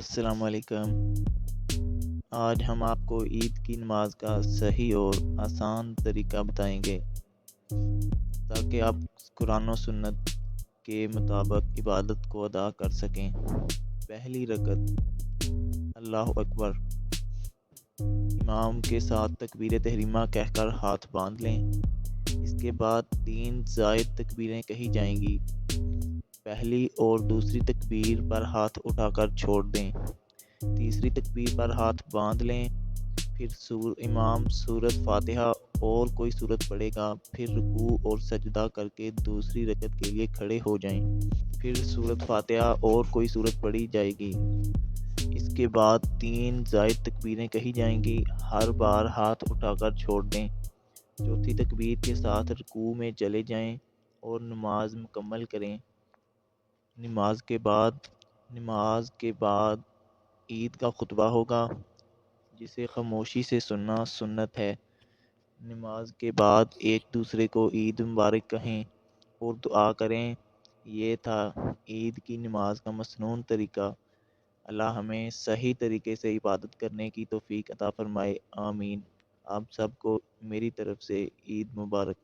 السلام علیکم۔ آج ہم آپ کو عید کی نماز کا صحیح اور آسان طریقہ بتائیں گے تاکہ آپ قرآن و سنت کے مطابق عبادت کو ادا کر سکیں۔ پہلی رکعت اللہ اکبر، امام کے ساتھ تکبیر تحریمہ کہہ کر ہاتھ باندھ لیں۔ اس کے بعد 3 زائد تکبیریں کہی جائیں گی۔ پہلی اور دوسری تکبیر پر ہاتھ اٹھا کر چھوڑ دیں۔ تیسری تکبیر پر ہاتھ باندھ لیں۔ پھر امام سورۃ فاتحہ اور کوئی سورت پڑھے گا، پھر رکوع اور سجدہ کر کے دوسری رکعت کے لیے کھڑے ہو جائیں۔ پھر سورۃ فاتحہ اور کوئی سورت پڑھی جائے گی۔ اس کے بعد 3 زائد تکبیریں کہی جائیں گی، ہر بار ہاتھ اٹھا کر چھوڑ دیں۔ چوتھی تکبیر کے ساتھ رکوع میں چلے جائیں اور نماز مکمل کریں۔ نماز کے بعد عید کا خطبہ ہوگا، جسے خاموشی سے سننا سنت ہے۔ نماز کے بعد ایک دوسرے کو عید مبارک کہیں اور دعا کریں۔ یہ تھا عید کی نماز کا مسنون طریقہ۔ اللہ ہمیں صحیح طریقے سے عبادت کرنے کی توفیق عطا فرمائے، آمین۔ آپ سب کو میری طرف سے عید مبارک۔